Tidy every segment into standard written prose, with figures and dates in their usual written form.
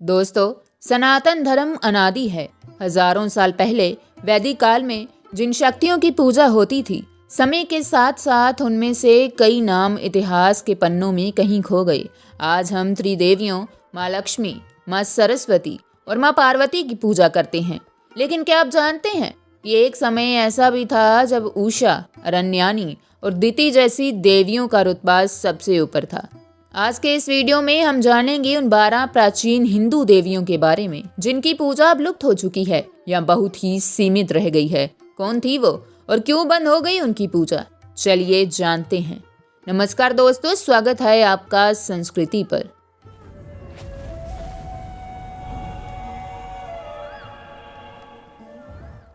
दोस्तों, सनातन धर्म अनादि है। हजारों साल पहले वैदिक काल में जिन शक्तियों की पूजा होती थी, समय के साथ साथ उनमें से कई नाम इतिहास के पन्नों में कहीं खो गए। आज हम त्रिदेवियों माँ लक्ष्मी, माँ सरस्वती और माँ पार्वती की पूजा करते हैं। लेकिन क्या आप जानते हैं, ये एक समय ऐसा भी था जब उषा, अरण्यानी और दिति जैसी देवियों का रुतबा सबसे ऊपर था। आज के इस वीडियो में हम जानेंगे उन 12 प्राचीन हिंदू देवियों के बारे में जिनकी पूजा अब लुप्त हो चुकी है या बहुत ही सीमित रह गई है। कौन थी वो और क्यों बंद हो गई उनकी पूजा, चलिए जानते हैं। नमस्कार दोस्तों, स्वागत है आपका संस्कृति पर।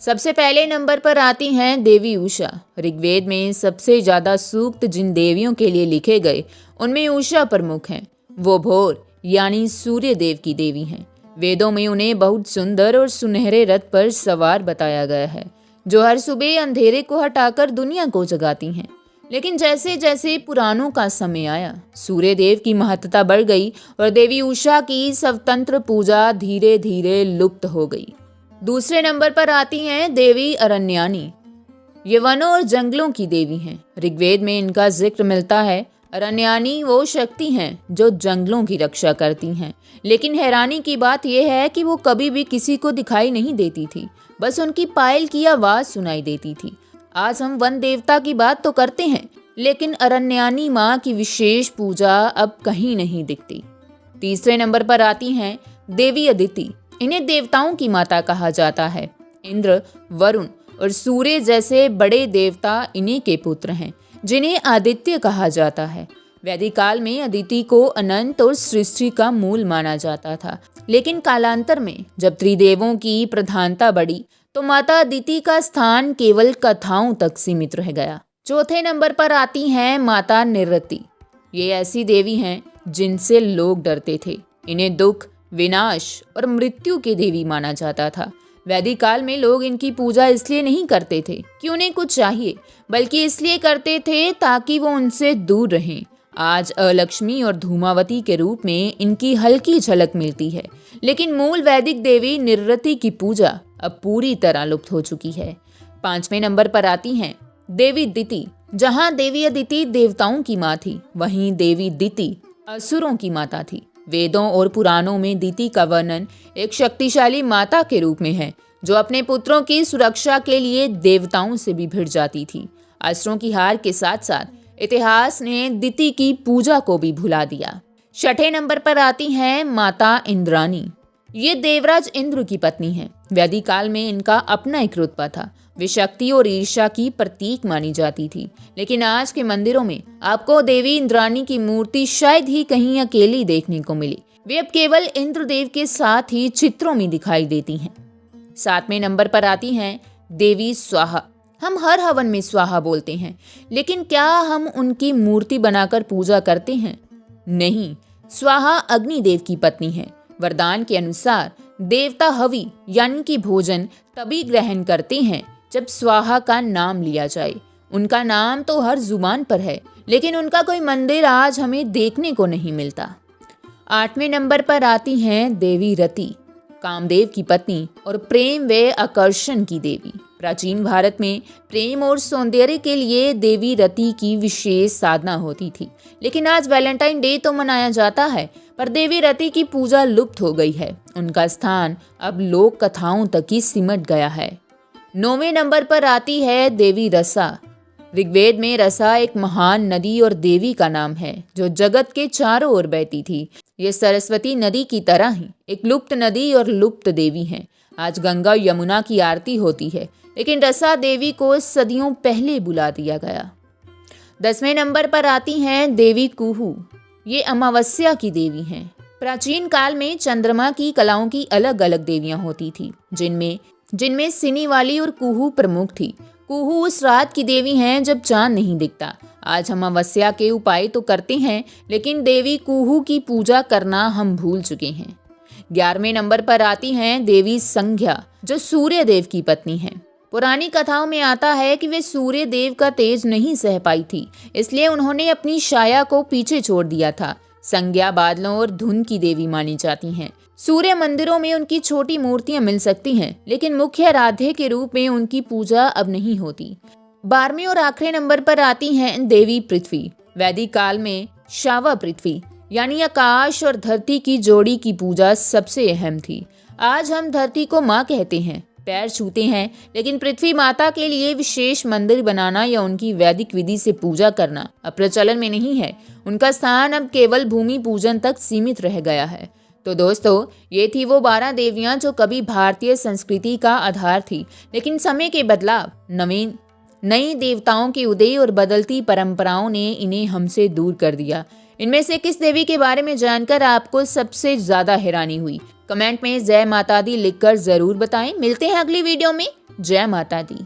सबसे पहले नंबर पर आती हैं देवी उषा। ऋग्वेद में सबसे ज्यादा सूक्त जिन देवियों के लिए लिखे गए उनमें उषा प्रमुख हैं। वो भोर यानी सूर्य देव की देवी हैं। वेदों में उन्हें बहुत सुंदर और सुनहरे रथ पर सवार बताया गया है, जो हर सुबह अंधेरे को हटाकर दुनिया को जगाती हैं। लेकिन जैसे जैसे पुराणों का समय आया, सूर्य देव की महत्ता बढ़ गई और देवी उषा की स्वतंत्र पूजा धीरे धीरे लुप्त हो गई। दूसरे नंबर पर आती हैं देवी अरण्यानी। ये वनों और जंगलों की देवी हैं। ऋग्वेद में इनका जिक्र मिलता है। अरण्यानी वो शक्ति हैं जो जंगलों की रक्षा करती हैं। लेकिन हैरानी की बात यह है कि वो कभी भी किसी को दिखाई नहीं देती थी, बस उनकी पायल की आवाज सुनाई देती थी। आज हम वन देवता की बात तो करते हैं, लेकिन अरण्यानी माँ की विशेष पूजा अब कहीं नहीं दिखती। तीसरे नंबर पर आती हैं देवी अदिति। इन्हें देवताओं की माता कहा जाता है। इंद्र, वरुण और सूर्य जैसे बड़े देवता इन्हीं के पुत्र हैं, जिन्हें आदित्य कहा जाता है। वैदिक काल में अदिति को अनंत और सृष्टि का मूल माना जाता था। लेकिन कालांतर में जब त्रिदेवों की प्रधानता बढ़ी, तो माता अदिति का स्थान केवल कथाओं तक सीमित रह गया। चौथे नंबर पर आती हैं माता निरृति। ये ऐसी देवी हैं जिनसे लोग डरते थे। इन्हें दुख, विनाश और मृत्यु की देवी माना जाता था। वैदिक काल में लोग इनकी पूजा इसलिए नहीं करते थे कि उन्हें कुछ चाहिए, बल्कि इसलिए करते थे ताकि वो उनसे दूर रहें। आज अलक्ष्मी और धूमावती के रूप में इनकी हल्की झलक मिलती है, लेकिन मूल वैदिक देवी निरृति की पूजा अब पूरी तरह लुप्त हो चुकी है। पांचवें नंबर पर आती हैं देवी दिति। जहाँ देवी अदिति देवताओं की माँ थी, वहीं देवी दिति असुरों की माता थी। वेदों और पुराणों में दिति का वर्णन एक शक्तिशाली माता के रूप में है, जो अपने पुत्रों की सुरक्षा के लिए देवताओं से भी भिड़ जाती थी। असुरों की हार के साथ साथ इतिहास ने दिति की पूजा को भी भुला दिया। छठे नंबर पर आती हैं माता इंद्राणी। ये देवराज इंद्र की पत्नी हैं। वैदिक काल में इनका अपना एक रुतबा था। वे शक्ति और ईर्ष्या की प्रतीक मानी जाती थी। लेकिन आज के मंदिरों में आपको देवी इंद्राणी की मूर्ति शायद ही कहीं अकेली देखने को मिली। वे अब केवल इंद्रदेव के साथ ही चित्रों में दिखाई देती हैं। सातवें नंबर पर आती हैं देवी स्वाहा। हम हर हवन में स्वाहा बोलते हैं, लेकिन क्या हम उनकी मूर्ति बनाकर पूजा करते हैं? नहीं। स्वाहा अग्निदेव की पत्नी है। वरदान के अनुसार देवता हवि यानी कि भोजन तभी ग्रहण करते हैं जब स्वाहा का नाम लिया जाए। उनका नाम तो हर जुबान पर है, लेकिन उनका कोई मंदिर आज हमें देखने को नहीं मिलता। आठवें नंबर पर आती हैं देवी रति, कामदेव की पत्नी और प्रेम व आकर्षण की देवी। प्राचीन भारत में प्रेम और सौंदर्य के लिए देवी रति की विशेष साधना होती थी। लेकिन आज वैलेंटाइन डे तो मनाया जाता है, पर देवी रति की पूजा लुप्त हो गई है। उनका स्थान अब लोक कथाओं तक ही सिमट गया है। नौवें नंबर पर आती है देवी रसा। ऋग्वेद में रसा एक महान नदी और देवी का नाम है, जो जगत के चारों ओर बहती थी। ये सरस्वती नदी की तरह ही एक लुप्त नदी और लुप्त देवी हैं। आज गंगा यमुना की आरती होती है, लेकिन रसा देवी को सदियों पहले बुला दिया गया। 10वें नंबर पर आती हैं देवी कुहू। ये अमावस्या की देवी हैं। प्राचीन काल में चंद्रमा की कलाओं की अलग अलग देवियां होती थी, जिनमें सिनी वाली और कुहू प्रमुख थी। कुहू उस रात की देवी हैं जब चांद नहीं दिखता। आज हम अमावस्या के उपाय तो करते हैं, लेकिन देवी कुहू की पूजा करना हम भूल चुके हैं। 11वें नंबर पर आती हैं देवी संध्या, जो सूर्य देव की पत्नी हैं। पुरानी कथाओं में आता है कि वे सूर्य देव का तेज नहीं सह पाई थी, इसलिए उन्होंने अपनी छाया को पीछे छोड़ दिया था। संज्ञा बादलों और धुंध की देवी मानी जाती हैं। सूर्य मंदिरों में उनकी छोटी मूर्तियां मिल सकती हैं, लेकिन मुख्य आराध्य के रूप में उनकी पूजा अब नहीं होती। 12वें और आखिरी नंबर पर आती हैं देवी पृथ्वी। वैदिक काल में शावा पृथ्वी यानी आकाश और धरती की जोड़ी की पूजा सबसे अहम थी। आज हम धरती को माँ कहते हैं, पैर छूते हैं, लेकिन पृथ्वी माता के लिए विशेष मंदिर बनाना या उनकी वैदिक विधि से पूजा करना अब प्रचलन में नहीं है। उनका स्थान अब केवल भूमि पूजन तक सीमित रह गया है। तो दोस्तों, ये थी वो 12 देवियां जो कभी भारतीय संस्कृति का आधार थी, लेकिन समय के बदलाव, नई देवताओं के उदय और बदलती परंपराओं ने इन्हें हमसे दूर कर दिया। इनमें से किस देवी के बारे में जानकर आपको सबसे ज्यादा हैरानी हुई? कमेंट में जय माता दी लिखकर जरूर बताएं। मिलते हैं अगली वीडियो में। जय माता दी।